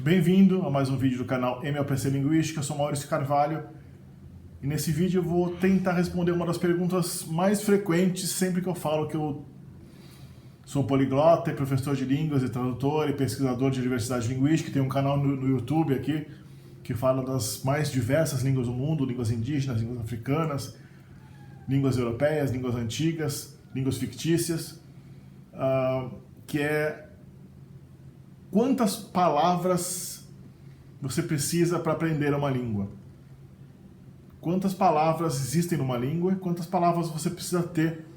Bem-vindo a mais um vídeo do canal MLPC Linguística, eu sou Maurício Carvalho e nesse vídeo eu vou tentar responder uma das perguntas mais frequentes sempre que eu falo que eu sou poliglota, professor de línguas e tradutor e pesquisador de diversidade linguística. Tem um canal no YouTube aqui que fala das mais diversas línguas do mundo, línguas indígenas, línguas africanas, línguas europeias, línguas antigas, línguas fictícias, que é quantas palavras você precisa para aprender uma língua? Quantas palavras existem numa língua? Quantas palavras você precisa ter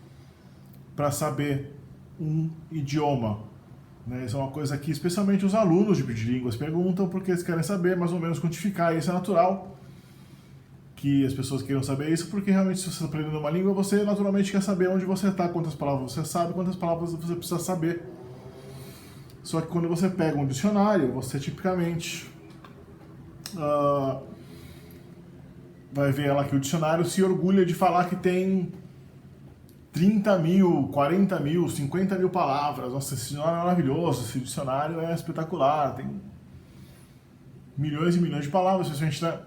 para saber um idioma? Isso é uma coisa que especialmente os alunos de línguas perguntam, porque eles querem saber mais ou menos quantificar. Isso é natural que as pessoas queiram saber isso, porque realmente se você está aprendendo uma língua, você naturalmente quer saber onde você está, quantas palavras você sabe, quantas palavras você precisa saber. Só que quando você pega um dicionário, você tipicamente vai ver lá que o dicionário se orgulha de falar que tem 30 mil, 40 mil, 50 mil palavras. Nossa, esse dicionário é maravilhoso, esse dicionário é espetacular, tem milhões e milhões de palavras, especialmente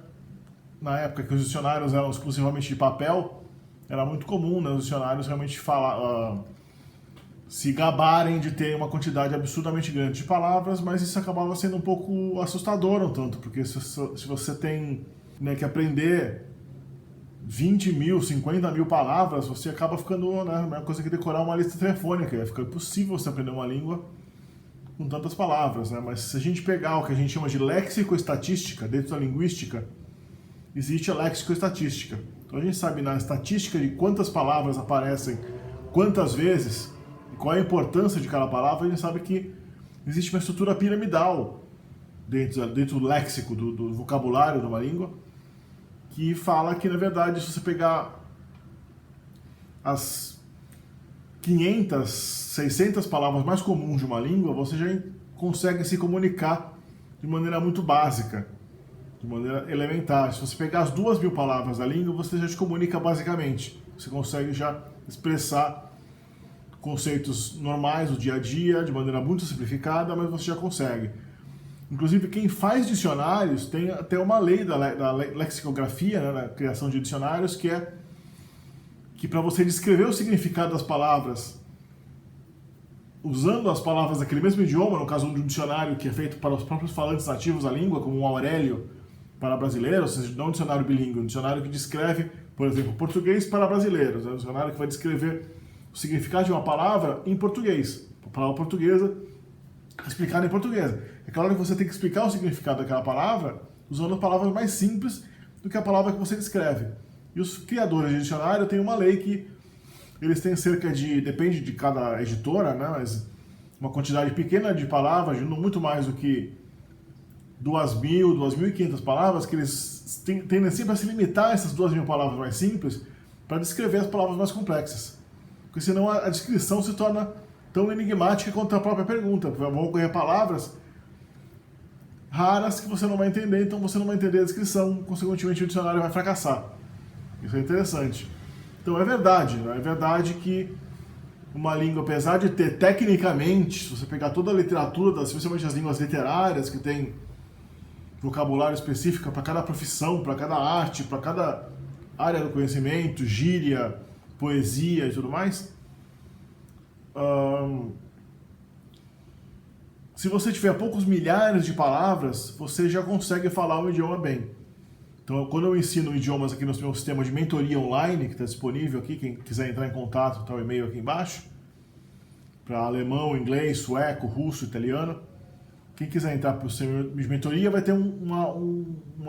na época que os dicionários eram exclusivamente de papel. Era muito comum, né, os dicionários realmente se gabarem de ter uma quantidade absurdamente grande de palavras, mas isso acabava sendo um pouco assustador, um tanto, porque se você tem, que aprender 20 mil, 50 mil palavras, você acaba ficando, a mesma coisa que decorar uma lista telefônica. Fica impossível você aprender uma língua com tantas palavras, Mas se a gente pegar o que a gente chama de lexicoestatística, dentro da linguística, existe a lexicoestatística. Então a gente sabe na estatística de quantas palavras aparecem, quantas vezes, e qual é a importância de cada palavra. A gente sabe que existe uma estrutura piramidal dentro do léxico, do vocabulário de uma língua, que fala que, na verdade, se você pegar as 500, 600 palavras mais comuns de uma língua, você já consegue se comunicar de maneira muito básica, de maneira elementar. Se você pegar as 2.000 palavras da língua, você já se comunica basicamente. Você consegue já expressar conceitos normais do dia a dia, de maneira muito simplificada, mas você já consegue. Inclusive, quem faz dicionários tem até uma lei da lexicografia, da criação de dicionários, que é que para você descrever o significado das palavras, usando as palavras daquele mesmo idioma, no caso de um dicionário que é feito para os próprios falantes nativos da língua, como o Aurélio para brasileiros, ou seja, não um dicionário bilíngue, um dicionário que descreve, por exemplo, português para brasileiros, um dicionário que vai descrever o significado de uma palavra em português, a palavra portuguesa explicada em português. É claro que você tem que explicar o significado daquela palavra usando palavras mais simples do que a palavra que você descreve. E os criadores de dicionário têm uma lei que eles têm cerca de, depende de cada editora, mas uma quantidade pequena de palavras, não muito mais do que 2.000, 2.500 palavras, que eles tendem sempre a se limitar a essas 2.000 palavras mais simples para descrever as palavras mais complexas. Porque senão a descrição se torna tão enigmática quanto a própria pergunta. Vão ocorrer palavras raras que você não vai entender, então você não vai entender a descrição, consequentemente o dicionário vai fracassar. Isso é interessante. Então é verdade que uma língua, apesar de ter tecnicamente, se você pegar toda a literatura, especialmente as línguas literárias, que tem vocabulário específico para cada profissão, para cada arte, para cada área do conhecimento, gíria, poesia e tudo mais, se você tiver poucos milhares de palavras, você já consegue falar um idioma bem. Então, quando eu ensino idiomas aqui no meu sistema de mentoria online, que está disponível aqui, quem quiser entrar em contato, está o e-mail aqui embaixo, para alemão, inglês, sueco, russo, italiano. Quem quiser entrar para o sistema de mentoria vai ter uma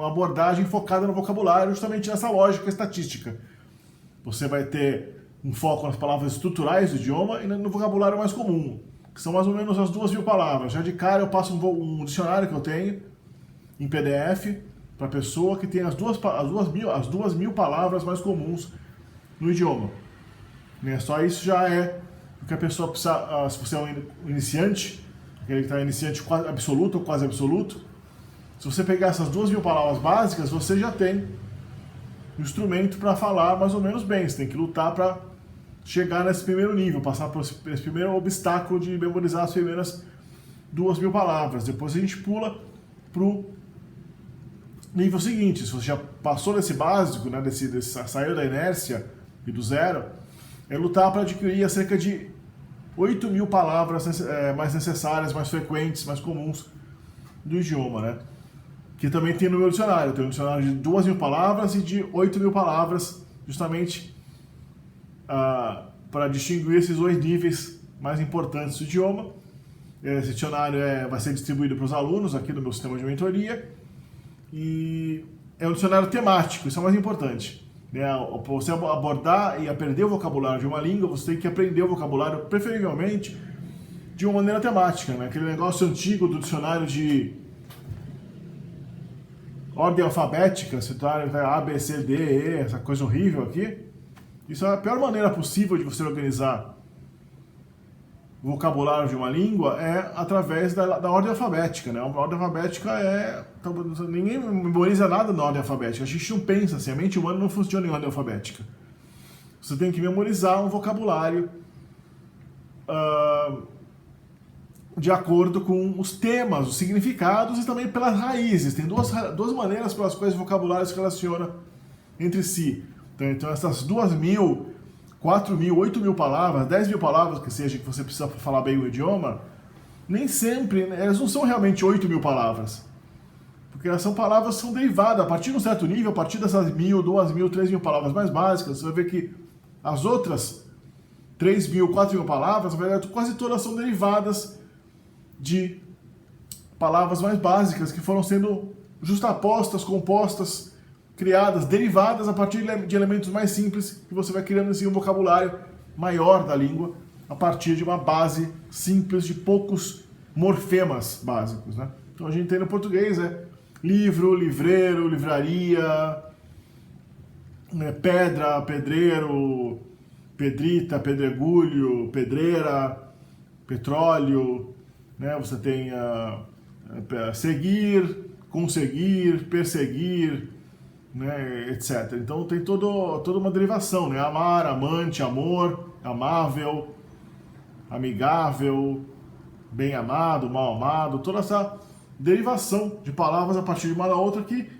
abordagem focada no vocabulário, justamente nessa lógica estatística. Você vai ter um foco nas palavras estruturais do idioma e no vocabulário mais comum, que são mais ou menos as 2.000 palavras. Já de cara eu passo um dicionário que eu tenho em PDF para a pessoa que tem as 2.000 palavras mais comuns no idioma. Só isso já é o que a pessoa precisa. Se você é um iniciante, aquele que está iniciante absoluto ou quase absoluto, se você pegar essas 2.000 palavras básicas, você já tem um instrumento para falar mais ou menos bem. Você tem que lutar para chegar nesse primeiro nível, passar por esse primeiro obstáculo de memorizar as primeiras 2.000 palavras. Depois a gente pula para o nível seguinte. Se você já passou desse básico, né, saiu da inércia e do zero, é lutar para adquirir cerca de 8.000 palavras mais necessárias, mais frequentes, mais comuns do idioma, né? Que também tem no meu dicionário. Tem um dicionário de 2.000 palavras e de 8.000 palavras, justamente para distinguir esses dois níveis mais importantes do idioma. Esse dicionário vai ser distribuído para os alunos aqui no meu sistema de mentoria. E é um dicionário temático, isso é o mais importante. Para você abordar e aprender o vocabulário de uma língua, você tem que aprender o vocabulário, preferivelmente, de uma maneira temática, né? Aquele negócio antigo do dicionário de ordem alfabética, citário A, B, C, D, E, essa coisa horrível aqui. Isso é a pior maneira possível de você organizar o vocabulário de uma língua, é através da ordem alfabética, né? A ordem alfabética ninguém memoriza nada na ordem alfabética. A gente não pensa assim, a mente humana não funciona em ordem alfabética. Você tem que memorizar um vocabulário de acordo com os temas, os significados e também pelas raízes. Tem duas maneiras pelas quais o vocabulário se relaciona entre si. Então essas 2.000, 4.000, 8.000 palavras, 10.000 palavras que seja que você precisa falar bem o idioma, nem sempre, elas não são realmente 8.000 palavras. Porque elas são palavras que são derivadas. A partir de um certo nível, a partir dessas 1.000, 2.000, 3.000 palavras mais básicas, você vai ver que as outras 3.000, 4.000 palavras, na verdade, quase todas são derivadas de palavras mais básicas que foram sendo justapostas, compostas, criadas, derivadas a partir de elementos mais simples, que você vai criando assim um vocabulário maior da língua a partir de uma base simples de poucos morfemas básicos, né? Então a gente tem no português livro, livreiro, livraria, né, pedra, pedreiro, pedrita, pedregulho, pedreira, petróleo, né? Você tem seguir, conseguir, perseguir, né, etc. Então tem toda uma derivação, né? Amar, amante, amor, amável, amigável, bem amado, mal amado, toda essa derivação de palavras a partir de uma da outra que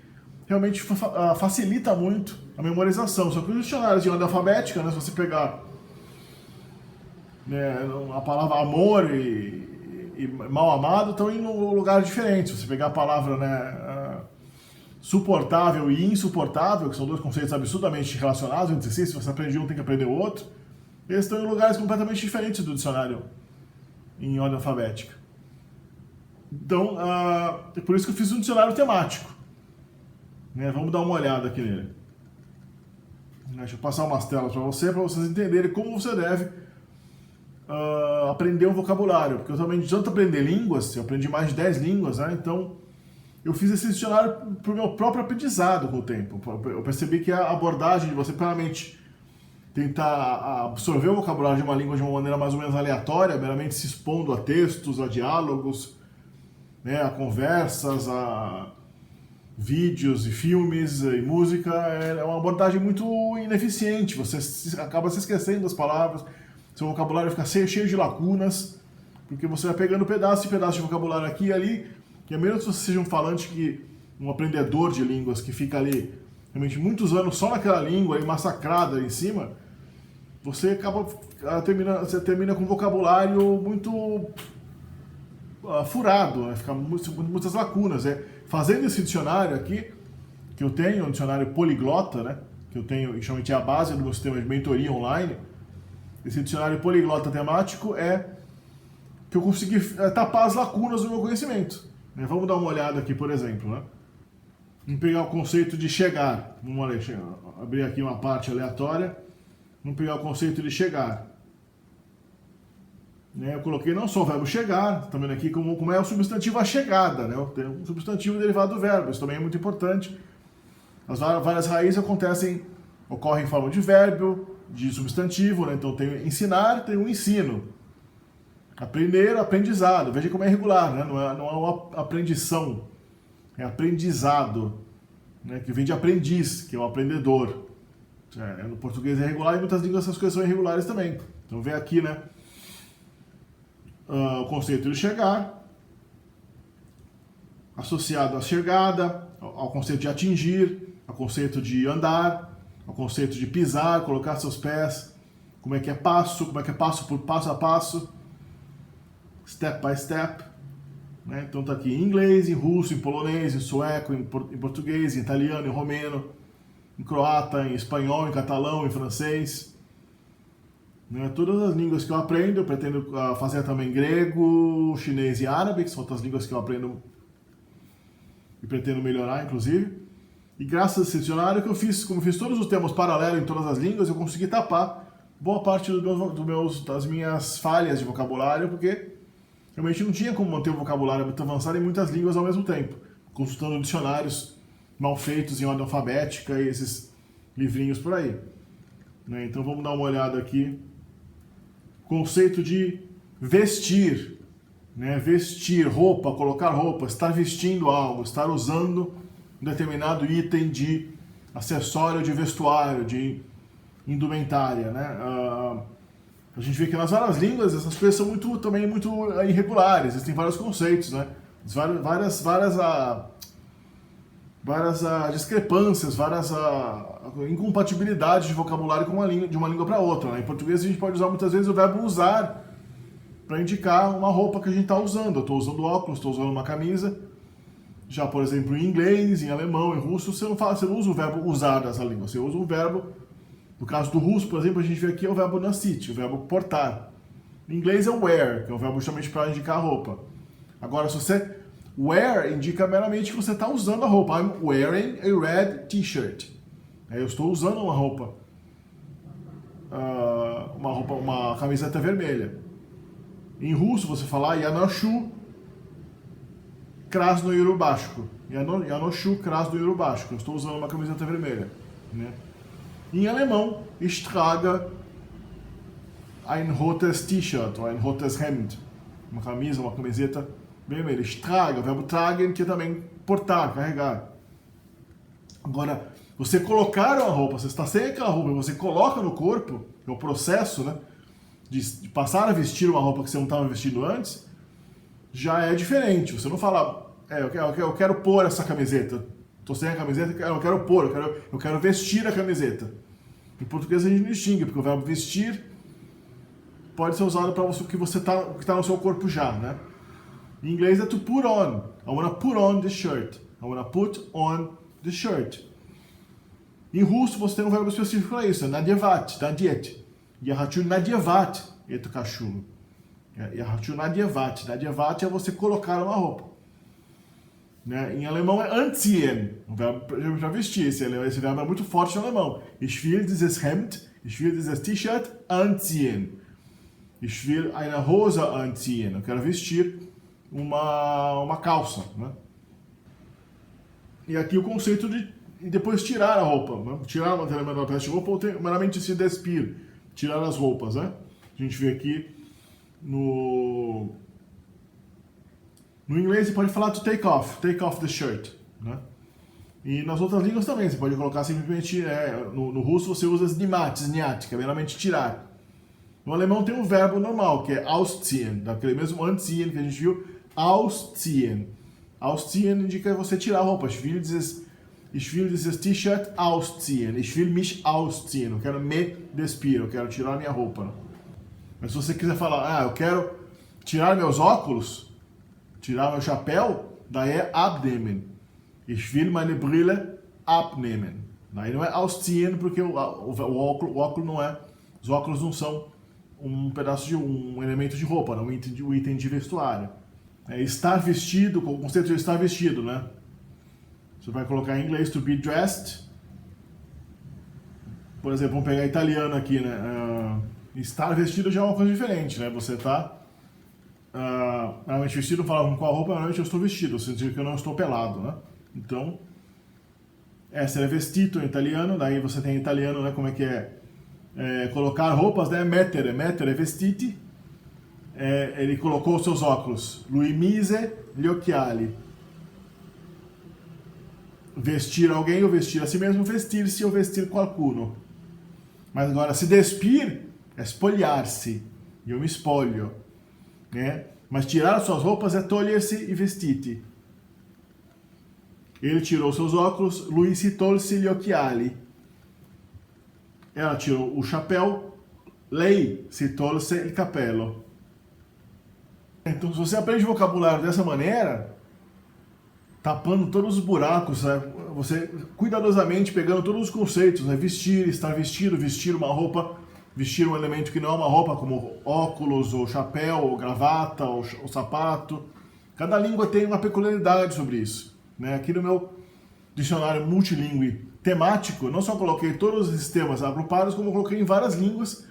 realmente facilita muito a memorização. Só que os dicionários de ordem alfabética, né, se você pegar, né, a palavra amor e mal amado estão em lugares diferentes. Se você pegar a palavra, né, suportável e insuportável, que são dois conceitos absurdamente relacionados entre si, se você aprende um, tem que aprender o outro, eles estão em lugares completamente diferentes do dicionário em ordem alfabética. Então, é por isso que eu fiz um dicionário temático. Né? Vamos dar uma olhada aqui nele. Deixa eu passar umas telas para vocês entenderem como você deve aprender um vocabulário. Porque eu também, de tanto aprender línguas, eu aprendi mais de 10 línguas, né? Então eu fiz esse dicionário para o meu próprio aprendizado com o tempo. Eu percebi que a abordagem de você claramente tentar absorver o vocabulário de uma língua de uma maneira mais ou menos aleatória, meramente se expondo a textos, a diálogos, né, a conversas, a vídeos e filmes e música, é uma abordagem muito ineficiente. Você acaba se esquecendo das palavras, seu vocabulário fica cheio de lacunas, porque você vai pegando pedaço e pedaço de vocabulário aqui e ali, que a menos que você seja um falante, um aprendedor de línguas que fica ali realmente muitos anos só naquela língua e massacrada em cima, você termina com um vocabulário muito furado, né? Fica muitas lacunas. Fazendo esse dicionário aqui, que eu tenho, um dicionário poliglota, né? Que eu tenho, e realmente é a base do meu sistema de mentoria online. Esse dicionário poliglota temático que eu consegui tapar as lacunas do meu conhecimento. Né? Vamos dar uma olhada aqui, por exemplo, né? Vamos pegar o conceito de chegar. Vamos abrir aqui uma parte aleatória. Vamos pegar o conceito de chegar. Eu coloquei não só o verbo chegar, também aqui como é o substantivo a chegada, né? Tem um substantivo derivado do verbo, isso também é muito importante. As várias raízes ocorrem em forma de verbo, de substantivo, né? Então tem ensinar, tem um ensino. Aprender, aprendizado. Veja como é irregular, né? Não é uma aprendição, é aprendizado, né? Que vem de aprendiz, que é o aprendedor. No português é regular e em muitas línguas essas coisas são irregulares também. Então vem aqui, né? O conceito de chegar, associado à chegada, ao conceito de atingir, ao conceito de andar, ao conceito de pisar, colocar seus pés, como é que é passo por passo a passo, step by step, né? Então tá aqui em inglês, em russo, em polonês, em sueco, em português, em italiano, em romeno, em croata, em espanhol, em catalão, em francês, né? Todas as línguas que eu aprendo, eu pretendo fazer também grego, chinês e árabe, que são outras línguas que eu aprendo e pretendo melhorar, inclusive. E graças a esse dicionário que eu fiz, como fiz todos os termos paralelos em todas as línguas, eu consegui tapar boa parte das minhas falhas de vocabulário, porque realmente não tinha como manter o vocabulário muito avançado em muitas línguas ao mesmo tempo, consultando dicionários mal feitos em ordem alfabética e esses livrinhos por aí, né? Então vamos dar uma olhada aqui. Conceito de vestir, né? Vestir, roupa, colocar roupa, estar vestindo algo, estar usando um determinado item de acessório, de vestuário, de indumentária, né? A gente vê que nas várias línguas essas coisas são também muito irregulares, existem vários conceitos, né? Várias discrepâncias, várias incompatibilidades de vocabulário de uma língua para outra, né? Em português a gente pode usar muitas vezes o verbo usar para indicar uma roupa que a gente está usando. Eu estou usando óculos, estou usando uma camisa. Já, por exemplo, em inglês, em alemão, em russo, você não usa o verbo usar dessa língua, você usa um verbo. No caso do russo, por exemplo, a gente vê aqui é o verbo nosit, o verbo portar. Em inglês é o wear, que é o verbo justamente para indicar a roupa. Agora, se você... Wear indica meramente que você está usando a roupa. I'm wearing a red t-shirt. Eu estou usando uma roupa. Uma camiseta vermelha. Em russo, você fala Я ношу красную рубашку. Я ношу красную рубашку. Eu estou usando uma camiseta vermelha, né? Em alemão, ich trage ein rotes T-shirt ou ein rotes Hemd. Uma camisa, uma camiseta vermelha. Ich trage, o verbo tragen, que é também portar, carregar. Agora, você colocar uma roupa, você está sem aquela roupa, você coloca no corpo, é o processo, né, de passar a vestir uma roupa que você não estava vestindo antes, já é diferente. Você não fala, eu quero pôr essa camiseta. Estou sem a camiseta, eu quero pôr, eu quero vestir a camiseta. Em português a gente não distingue, porque o verbo vestir pode ser usado para o que está no seu corpo já, né? Em inglês é to put on. I wanna put on the shirt. I wanna put on the shirt. Em russo você tem um verbo específico para isso, надевать, надеть. Я хочу надевать эту кашулу. Я хочу надевать. Надевать é você colocar uma roupa. Né? Em alemão é anziehen, um verbo para vestir. Esse verbo é muito forte no alemão. Ich will dieses Hemd, ich will dieses T-Shirt anziehen. Ich will eine Hose anziehen. Eu quero vestir uma calça. Né? E aqui o conceito de depois tirar a roupa. Né? Tirar uma determinada peça de roupa ou meramente se despir. Tirar as roupas. Né? A gente vê aqui no inglês você pode falar to take off the shirt, né? E nas outras línguas também, você pode colocar simplesmente, no russo você usa snять, que é meramente tirar. No alemão tem um verbo normal, que é ausziehen, daquele mesmo anziehen que a gente viu, ausziehen. Ausziehen indica você tirar a roupa. Ich will dieses T-Shirt ausziehen, ich will mich ausziehen, eu quero me despir, eu quero tirar a minha roupa. Né? Mas se você quiser falar, eu quero tirar meus óculos, tirar meu chapéu, daí é abnehmen. Ich will meine Brille abnehmen. Daí não é ausziehen, porque o óculos não é. Os óculos não são um elemento de roupa, não, um item de vestuário. É estar vestido, com o conceito de estar vestido, né? Você vai colocar em inglês to be dressed. Por exemplo, vamos pegar italiano aqui, né? Estar vestido já é uma coisa diferente, né? Você está normalmente vestido, fala com qual roupa, normalmente eu estou vestido, significa que eu não estou pelado, né? Então, essa é vestito em italiano, daí você tem em italiano, né, como é que colocar roupas, né? Mettere é vestiti, ele colocou os seus óculos, lui mise gli occhiali. Vestir alguém ou vestir a si mesmo, vestir-se ou vestir qualcuno. Mas agora, se despir, é spogliarsi, eu me espolho. Né? Mas tirar suas roupas é toglier-se e vestiti. Ele tirou seus óculos, lui si tolse gli occhiali. Ela tirou o chapéu, lei si tolse il cappello. Então, se você aprende vocabulário dessa maneira, tapando todos os buracos, né? Você cuidadosamente pegando todos os conceitos, né? Vestir, estar vestido, vestir uma roupa, vestir um elemento que não é uma roupa, como óculos, ou chapéu, ou gravata, ou sapato. Cada língua tem uma peculiaridade sobre isso, né? Aqui no meu dicionário multilingüe temático, não só coloquei todos os sistemas agrupados, como coloquei em várias línguas,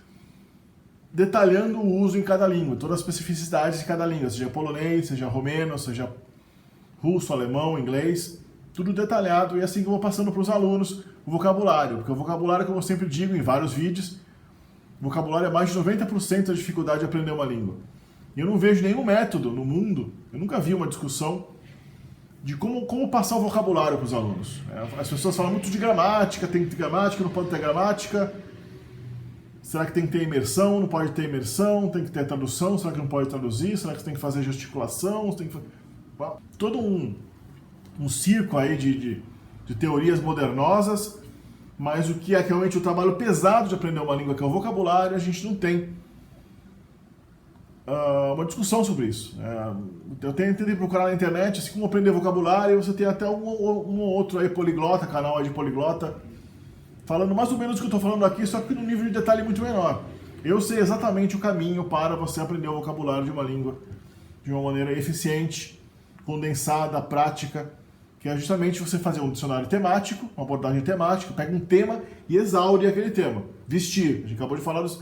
detalhando o uso em cada língua, todas as especificidades de cada língua, seja polonês, seja romeno, seja russo, alemão, inglês, tudo detalhado, e assim que eu vou passando para os alunos o vocabulário, porque o vocabulário, como eu sempre digo em vários vídeos, o vocabulário é mais de 90% da dificuldade de aprender uma língua. E eu não vejo nenhum método no mundo, eu nunca vi uma discussão de como passar o vocabulário para os alunos. As pessoas falam muito de gramática, tem que ter gramática, não pode ter gramática. Será que tem que ter imersão? Não pode ter imersão? Tem que ter tradução? Será que não pode traduzir? Será que você tem que fazer gesticulação? Você tem que... Todo um circo aí de teorias modernosas, mas o que é realmente o trabalho pesado de aprender uma língua, que é o vocabulário, a gente não tem uma discussão sobre isso. Eu tentei procurar na internet assim, como aprender vocabulário, e você tem até um ou outro aí poliglota, canal aí de poliglota, falando mais ou menos o que eu estou falando aqui, só que num nível de detalhe muito menor. Eu sei exatamente o caminho para você aprender o vocabulário de uma língua de uma maneira eficiente, condensada, prática, que é justamente você fazer um dicionário temático, uma abordagem temática, pega um tema e exaure aquele tema. Vestir, a gente acabou de falar dos...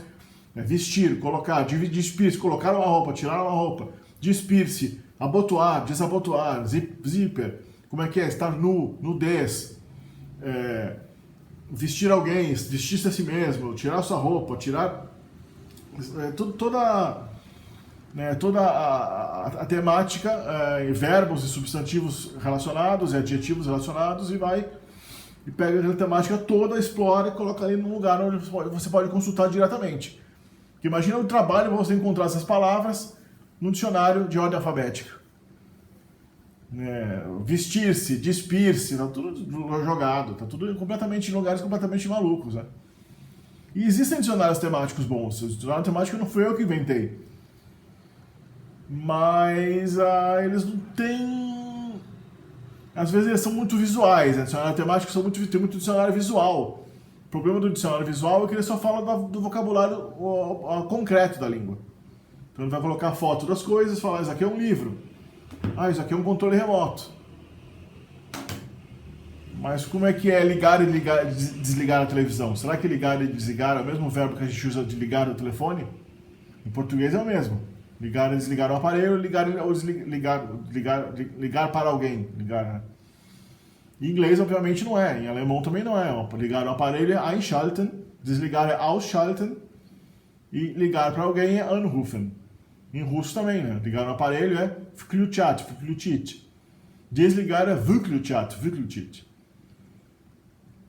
vestir, colocar, despir-se, colocar uma roupa, tirar uma roupa, despir-se, abotoar, desabotoar, zíper, como é que é? Estar nu, nudez, vestir alguém, vestir-se a si mesmo, tirar sua roupa, tirar toda a temática, verbos e substantivos relacionados, e adjetivos relacionados, e pega a temática toda, explora e coloca ali num lugar onde você pode consultar diretamente. Porque imagina o trabalho para você encontrar essas palavras no dicionário de ordem alfabética. Vestir-se, despir-se, tá tudo jogado, tá tudo completamente em lugares completamente malucos, né? E existem dicionários temáticos bons. O dicionário temático não fui eu que inventei. Mas eles não têm... Às vezes eles são muito visuais, né? Dicionários temáticos tem muito dicionário visual. O problema do dicionário visual é que ele só fala do vocabulário concreto da língua. Então ele vai colocar foto das coisas e falar, isso aqui é um livro. Isso aqui é um controle remoto. Mas como é que é ligar e desligar a televisão? Será que ligar e desligar é o mesmo verbo que a gente usa de ligar o telefone? Em português é o mesmo. Ligar e desligar o aparelho, ligar para alguém. Né? Em inglês, obviamente, não é. Em alemão também não é. Ligar o aparelho é einschalten, desligar é ausschalten, e ligar para alguém é anrufen. Em russo também, né? Ligar no aparelho é включить. Desligar é выключить.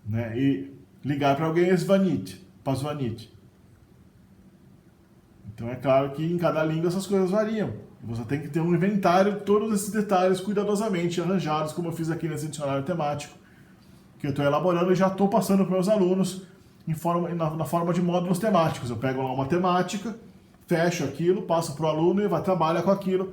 Né? E ligar para alguém é звонить, позвонить. Então é claro que em cada língua essas coisas variam. Você tem que ter um inventário de todos esses detalhes cuidadosamente arranjados, como eu fiz aqui nesse dicionário temático, que eu estou elaborando e já estou passando para os meus alunos na forma de módulos temáticos. Eu pego lá uma temática, fecho aquilo, passo para o aluno e trabalha com aquilo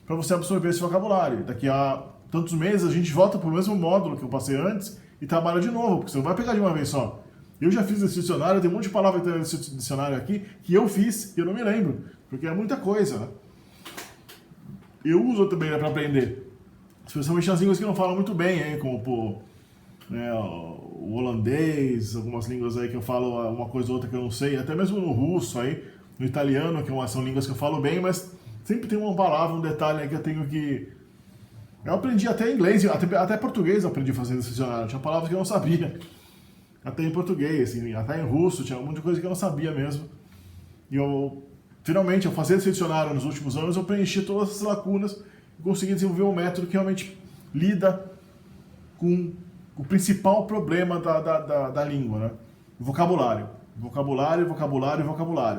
para você absorver esse vocabulário. Daqui a tantos meses a gente volta para o mesmo módulo que eu passei antes e trabalha de novo, porque você não vai pegar de uma vez só. Eu já fiz esse dicionário, tem um monte de palavras nesse dicionário aqui que eu fiz e eu não me lembro, porque é muita coisa, né? Eu uso também para aprender, especialmente nas línguas que não falam muito bem, hein? Como o holandês, algumas línguas aí que eu falo uma coisa ou outra que eu não sei, até mesmo no russo, aí, no italiano, que são línguas que eu falo bem, mas sempre tem uma palavra, um detalhe aí que eu tenho que... Eu aprendi até inglês, até português eu aprendi fazendo esse dicionário, tinha palavras que eu não sabia. Até em português, assim, até em russo, tinha um monte de coisa que eu não sabia mesmo. E finalmente, ao fazer esse dicionário nos últimos anos, eu preenchi todas essas lacunas e consegui desenvolver um método que realmente lida com o principal problema da língua, né? O vocabulário. Vocabulário.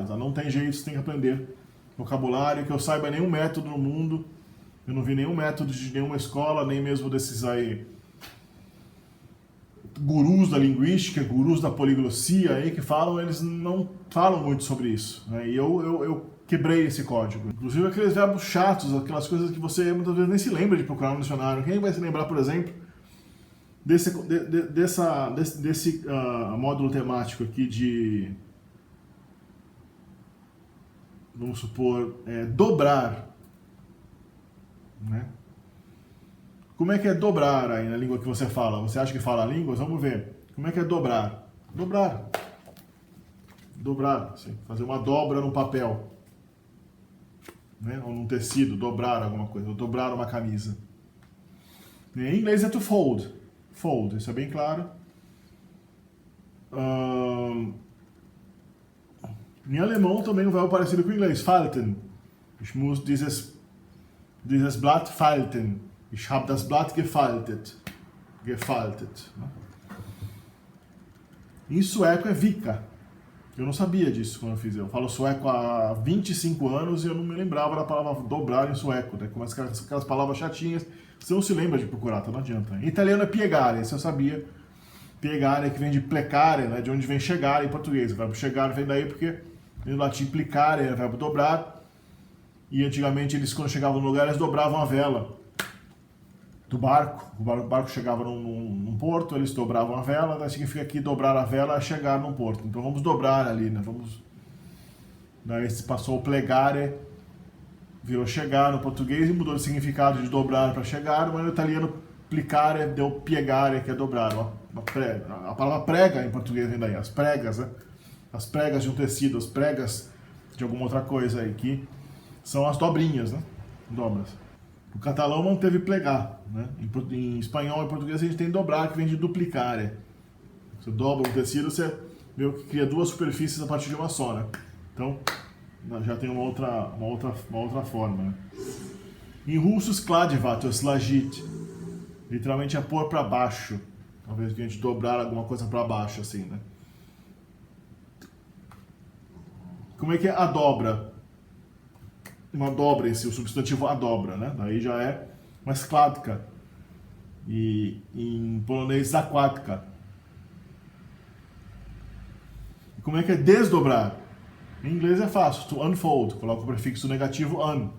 Tá? Não tem jeito, você tem que aprender vocabulário, que eu saiba nenhum método no mundo. Eu não vi nenhum método de nenhuma escola, nem mesmo desses aí gurus da linguística, gurus da poliglossia aí que falam, eles não falam muito sobre isso, né? E eu quebrei esse código. Inclusive aqueles verbos chatos, aquelas coisas que você muitas vezes nem se lembra de procurar no dicionário. Quem vai se lembrar, por exemplo, desse módulo temático aqui de, vamos supor, dobrar, né? Como é que é dobrar aí na língua que você fala? Você acha que fala línguas? Vamos ver. Como é que é dobrar? Dobrar. Dobrar, assim, fazer uma dobra no papel, né? Ou num tecido, dobrar alguma coisa, ou dobrar uma camisa. Em inglês é to fold. Fold, isso é bem claro. Em alemão também um verbo parecido com o inglês, falten. Ich muss dieses Blatt falten. Ich habe das Blatt gefaltet. Gefaltet. Em sueco é vika. Eu não sabia disso quando eu fiz. Eu falo sueco há 25 anos e eu não me lembrava da palavra dobrar em sueco, né? Como aquelas palavras chatinhas. Você não se lembra de procurar, tá? Não adianta. Em italiano é piegare, isso eu sabia. Piegare que vem de plecare, né? De onde vem chegar em português. O verbo chegar vem daí porque no latim plicare é o verbo dobrar. E antigamente eles, quando chegavam no lugar, eles dobravam a vela do barco. O barco chegava num porto, eles dobravam a vela, daí significa que dobrar a vela é chegar num porto. Então vamos dobrar ali, né? Daí se passou o plegare, virou chegar no português e mudou de significado de dobrar para chegar, mas no italiano plicare deu piegare, que é dobrar. A palavra prega em português vem daí, as pregas, né? As pregas de um tecido, as pregas de alguma outra coisa aí, que são as dobrinhas, né? Dobras. O catalão não teve plegar, né? Em espanhol e português a gente tem dobrar, que vem de duplicare. Você dobra um tecido, você vê que cria duas superfícies a partir de uma só, né? Então, já tem uma outra forma, né? Em russo, skladvat, ou slagit, literalmente é pôr para baixo. Talvez venha de dobrar alguma coisa para baixo, assim, né? Como é que é a dobra? Uma dobra em si, o substantivo a dobra, né? Daí já é uma skladka. E em polonês, zakładka. E como é que é desdobrar? Em inglês é fácil, to unfold, coloca o prefixo negativo un.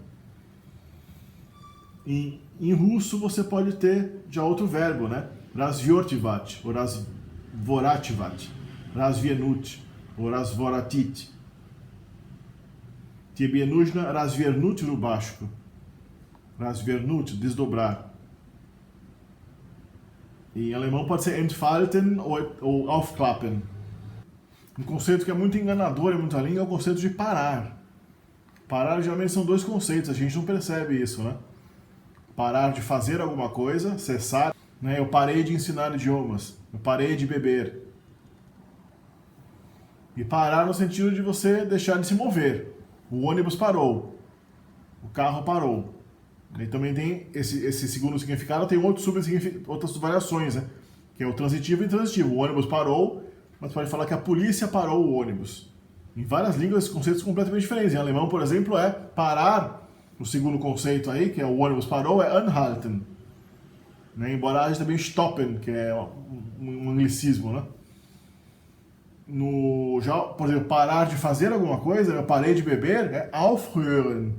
Em russo você pode ter já outro verbo, né? Razvyortivat, ou razvorativat, razvienut, ou razvoratit. Тебе нужно развернуть рубашку. Razvernut, desdobrar. Em alemão pode ser entfalten ou aufklappen. Um conceito que é muito enganador em muita língua é o conceito de parar. Parar geralmente são dois conceitos, a gente não percebe isso, né? Parar de fazer alguma coisa, cessar. Né? Eu parei de ensinar idiomas, eu parei de beber. E parar no sentido de você deixar de se mover. O ônibus parou, o carro parou. E também tem esse segundo significado, tem outras variações, né? Que é o transitivo e intransitivo. O ônibus parou, mas pode falar que a polícia parou o ônibus. Em várias línguas, esses conceitos são completamente diferentes. Em alemão, por exemplo, é parar. O segundo conceito aí, que é o ônibus parou, é anhalten. Né? Embora haja também stoppen, que é um anglicismo, né? Por exemplo, parar de fazer alguma coisa, eu parei de beber, é aufhören.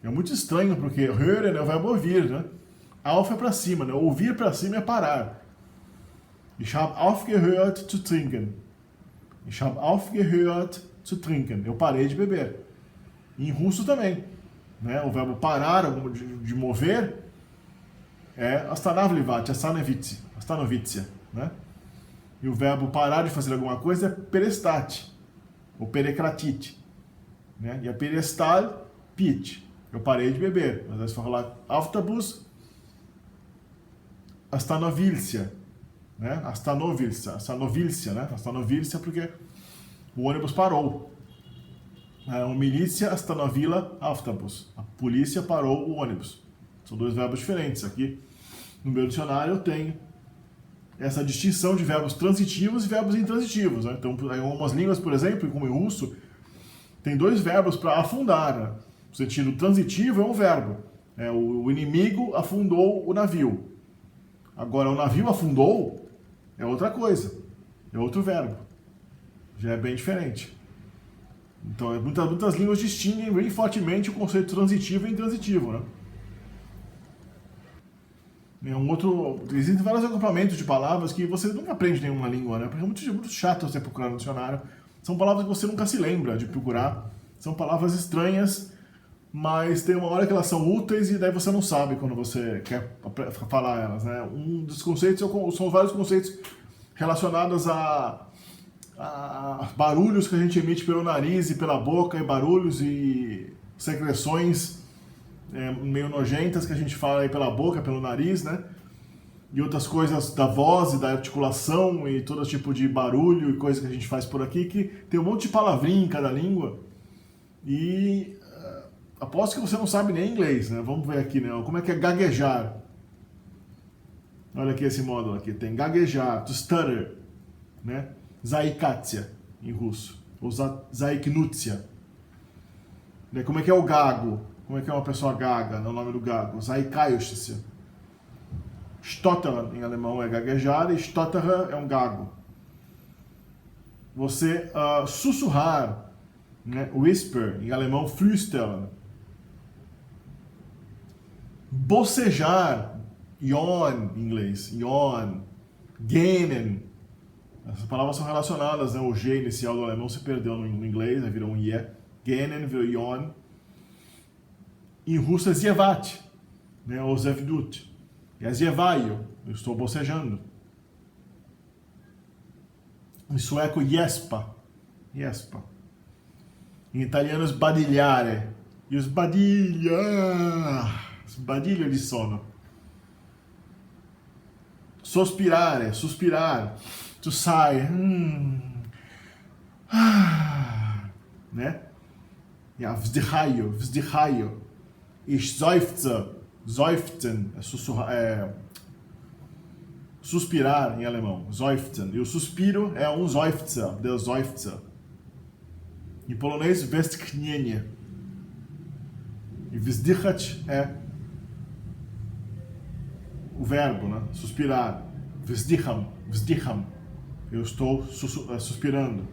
É muito estranho, porque hören é o verbo ouvir, né? Auf é para cima, né? Ouvir para cima é parar. Ich habe aufgehört zu trinken. Ich habe aufgehört zu trinken. Eu parei de beber. Em russo também, né? O verbo parar, de mover, é останавливать, остановиться, né? E o verbo parar de fazer alguma coisa é perestat, ou perekratit, né? E a perestal, pit. Eu parei de beber. Mas aí você vai falar autobus, остановился, né? Остановился, né? Остановился porque o ônibus parou. A milícia остановила autobus. A polícia parou o ônibus. São dois verbos diferentes. Aqui no meu dicionário eu tenho essa distinção de verbos transitivos e verbos intransitivos, né? Então, em algumas línguas, por exemplo, como em russo, tem dois verbos para afundar, né? O sentido transitivo é um verbo. O inimigo afundou o navio. Agora, o navio afundou é outra coisa, é outro verbo, já é bem diferente. Então, muitas línguas distinguem bem fortemente o conceito transitivo e intransitivo, né? Existem vários agrupamentos de palavras que você nunca aprende em nenhuma língua, né? Porque é muito chato você procurar no dicionário. São palavras que você nunca se lembra de procurar. São palavras estranhas, mas tem uma hora que elas são úteis e daí você não sabe quando você quer falar elas, né? Um dos conceitos são vários conceitos relacionados a barulhos que a gente emite pelo nariz e pela boca, e barulhos e secreções meio nojentas que a gente fala aí pela boca, pelo nariz, né? E outras coisas da voz e da articulação e todo tipo de barulho e coisa que a gente faz por aqui, que tem um monte de palavrinha em cada língua. E aposto que você não sabe nem inglês, né? Vamos ver aqui, né? Como é que é gaguejar? Olha aqui esse módulo aqui. Tem gaguejar, to stutter, né? Zaikatia, em russo. Ou zaiknutia. Né? Como é que é o gago? Como é que é uma pessoa gaga, no nome do gago? Zaikaiushtia. Stottern, em alemão, é gaguejar, e stotterer é um gago. Você sussurrar, né? Whisper, em alemão, flüstern. Bocejar, yawn, em inglês, yawn. Gähnen. Essas palavras são relacionadas, né? O G inicial do alemão se perdeu no inglês, né? Virou um IE. Gähnen virou yawn. Em russo é zievat, né? Ou zevdut. É zievaio, eu estou bocejando. Em sueco, jespa. Jespa. Em italiano, sbadigliare. E o sbadiglia. Sbadiglio di sono. Sospirare, suspirar. To sigh. Né? Ja, vzdychaio, vzdychaio. Ich seufze, seufzen, suspirar em alemão, seufzen. E o suspiro é um seufzer, der Seufzer. Em polonês, westchnienie. E wzdychać é o verbo, né? Suspirar. Wzdycham, wzdycham. Eu estou suspirando.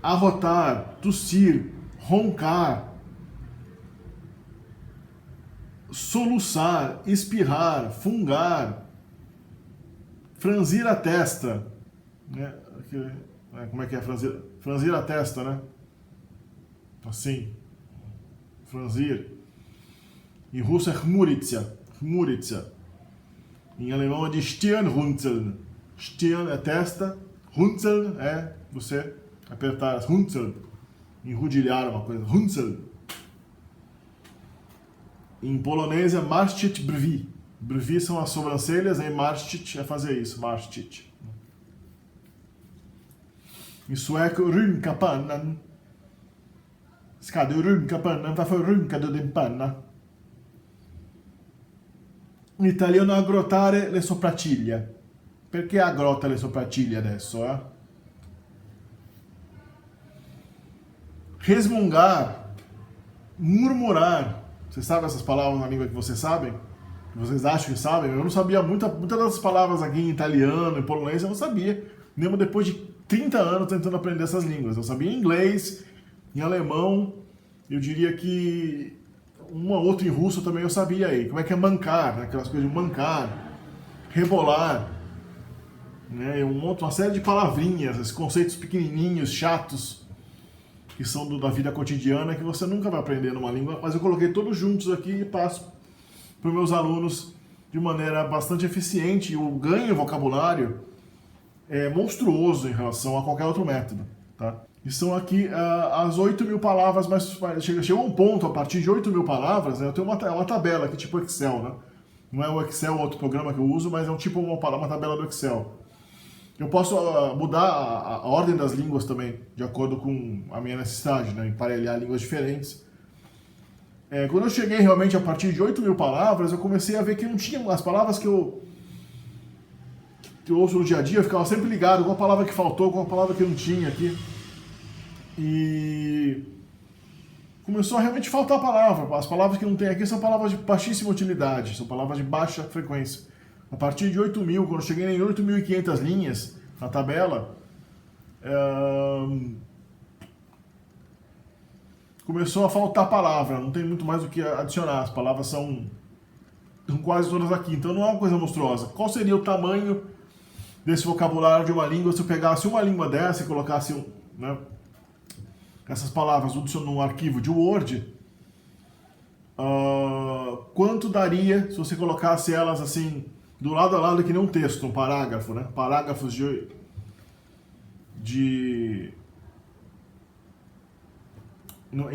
Arrotar, tossir, roncar. Soluçar, espirrar, fungar, franzir a testa, né? Como é que é franzir? Franzir a testa, né? Assim, franzir. Em russo é chmuritzia, chmuritzia. Em alemão é de Stirnrunzeln. Stirn é testa, Runzeln é você apertar, Runzeln, enrudilhar uma coisa, Runzeln. Em polonês é marszczyt brwi. Brwi são as sobrancelhas, aí marszczyt é fazer isso, marszczyt. Em sueco, rynka pannan. Ska du rynka pannan? Varför rynkar du din panna? In italiano, aggrottare le sopracciglia. Perché aggrotta le sopracciglia adesso, eh? Resmungar. Murmurar. Vocês sabem essas palavras na língua que vocês sabem? Que vocês acham que sabem? Eu não sabia muitas dessas palavras aqui em italiano, em polonês, eu não sabia. Mesmo depois de 30 anos tentando aprender essas línguas. Eu sabia em inglês, em alemão, eu diria que uma outra em russo também eu sabia aí. Como é que é mancar, né? Aquelas coisas de mancar, rebolar, né? Uma série de palavrinhas, esses conceitos pequenininhos, chatos, que são da vida cotidiana, que você nunca vai aprender numa língua, mas eu coloquei todos juntos aqui e passo para os meus alunos de maneira bastante eficiente. O ganho em vocabulário é monstruoso em relação a qualquer outro método, tá? E são aqui as 8.000 palavras, mas chegou a um ponto, a partir de 8.000 palavras, né, eu tenho uma tabela aqui, tipo Excel, né? Não é o Excel, outro programa que eu uso, mas é um tipo uma tabela do Excel. Eu posso mudar a ordem das línguas também, de acordo com a minha necessidade, né? Emparelhar línguas diferentes. Quando eu cheguei realmente a partir de 8.000 palavras, eu comecei a ver que não tinha as palavras que eu ouço no dia a dia, eu ficava sempre ligado com a palavra que faltou, com a palavra que não tinha aqui. E começou a realmente faltar palavra. As palavras que não tem aqui são palavras de baixíssima utilidade, são palavras de baixa frequência. A partir de 8.000, quando eu cheguei em 8.500 linhas na tabela, começou a faltar palavra, não tem muito mais o que adicionar, as palavras são quase todas aqui, então não é uma coisa monstruosa. Qual seria o tamanho desse vocabulário de uma língua se eu pegasse uma língua dessa e colocasse essas palavras num arquivo de Word? Quanto daria se você colocasse elas assim, do lado a lado, que nem um texto, um parágrafo, né? Parágrafos em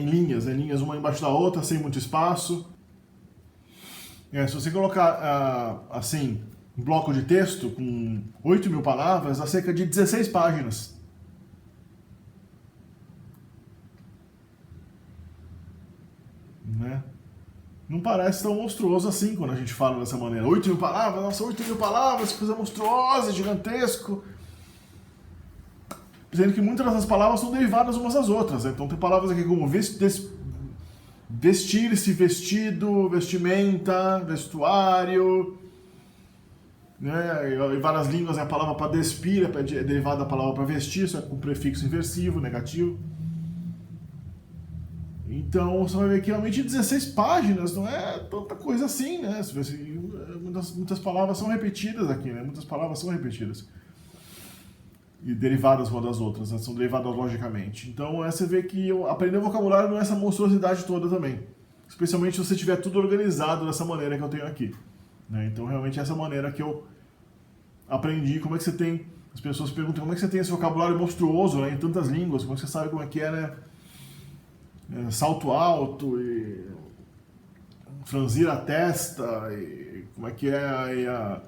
linhas, uma embaixo da outra, sem muito espaço. Se você colocar assim, um bloco de texto com 8.000 palavras, dá cerca de 16 páginas. Né? Não parece tão monstruoso assim quando a gente fala dessa maneira. 8.000 palavras, nossa, 8.000 palavras, que coisa monstruosa, gigantesco. Sendo que muitas dessas palavras são derivadas umas das outras. Né? Então tem palavras aqui como vestir-se, vestido, vestimenta, vestuário. Né? Em várias línguas a palavra para despir é derivada da palavra para vestir, só que com prefixo inversivo, negativo. Então você vai ver que realmente 16 páginas não é tanta coisa assim, né? Muitas palavras são repetidas aqui, né? Muitas palavras são repetidas. E derivadas umas das outras, né? São derivadas logicamente. Então você vê que aprender vocabulário não é essa monstruosidade toda também. Especialmente se você tiver tudo organizado dessa maneira que eu tenho aqui. Né? Então realmente é essa maneira que eu aprendi. Como é que você tem... As pessoas perguntam como é que você tem esse vocabulário monstruoso, né, em tantas línguas, como é que você sabe como é que é, né? Salto alto e franzir a testa e como é que é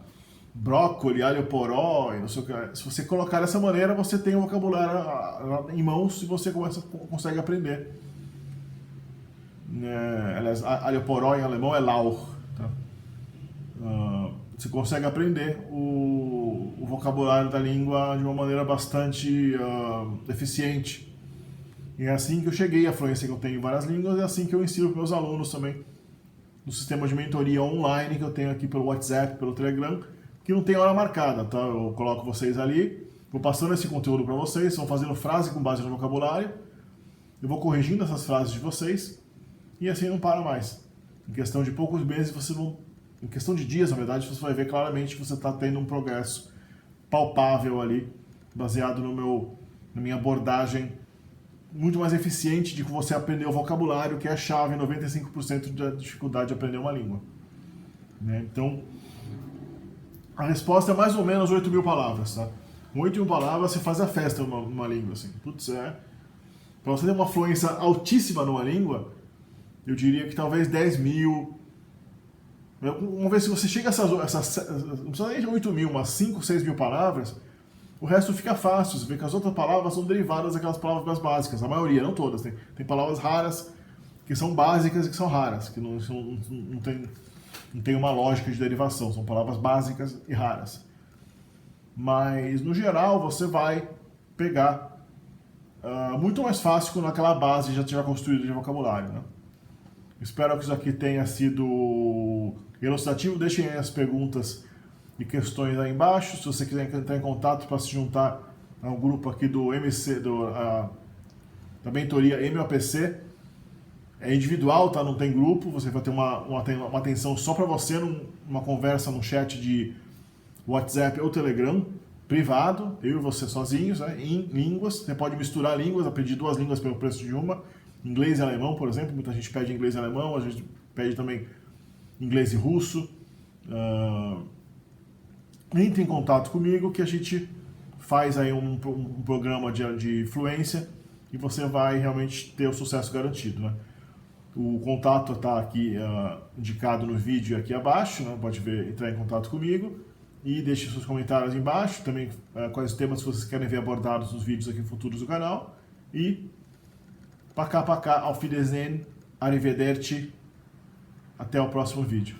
brócoli, alho poró e não sei o que. Se você colocar dessa maneira, você tem o vocabulário em mãos e você consegue aprender. Aliás, alho poró em alemão é Lauch. Tá? Você consegue aprender o vocabulário da língua de uma maneira bastante eficiente. E é assim que eu cheguei à fluência que eu tenho em várias línguas, e é assim que eu ensino para meus alunos também, no sistema de mentoria online que eu tenho aqui pelo WhatsApp, pelo Telegram, que não tem hora marcada, tá? Eu coloco vocês ali, vou passando esse conteúdo para vocês, vão fazendo frase com base no vocabulário, eu vou corrigindo essas frases de vocês, e assim não para mais. Em questão de poucos meses, em questão de dias, na verdade, você vai ver claramente que você está tendo um progresso palpável ali, baseado na minha abordagem muito mais eficiente de você aprender o vocabulário, que é a chave, 95% da dificuldade de aprender uma língua. Né? Então, a resposta é mais ou menos 8.000 palavras. Tá? Com 8.000 palavras, você faz a festa numa língua. Assim. Para você ter uma fluência altíssima numa língua, eu diria que talvez 10.000. Vamos ver se você chega a essas não precisa nem de 8.000, umas 5, 6.000 palavras. O resto fica fácil, você vê que as outras palavras são derivadas daquelas palavras mais básicas, a maioria, não todas. Tem palavras raras que são básicas e que são raras, que não tem uma lógica de derivação, são palavras básicas e raras. Mas, no geral, você vai pegar muito mais fácil quando aquela base já estiver construída de vocabulário. Né? Espero que isso aqui tenha sido elucidativo. Deixem aí as perguntas e questões aí embaixo. Se você quiser entrar em contato para se juntar ao grupo aqui do MC, da mentoria MOPC, é individual, tá? Não tem grupo. Você vai ter uma atenção só para você, numa conversa no chat de WhatsApp ou Telegram, privado, eu e você sozinhos, né? Em línguas. Você pode misturar línguas, aprender 2 línguas pelo preço de uma. Inglês e alemão, por exemplo. Muita gente pede inglês e alemão, a gente pede também inglês e russo. Entre em contato comigo que a gente faz aí um programa de fluência e você vai realmente ter o sucesso garantido, né? O contato está aqui indicado no vídeo aqui abaixo, né? Pode entrar em contato comigo e deixe seus comentários embaixo, também quais temas que vocês querem ver abordados nos vídeos aqui futuros do canal. E pacá, auf Wiedersehen, arrivederci, até o próximo vídeo.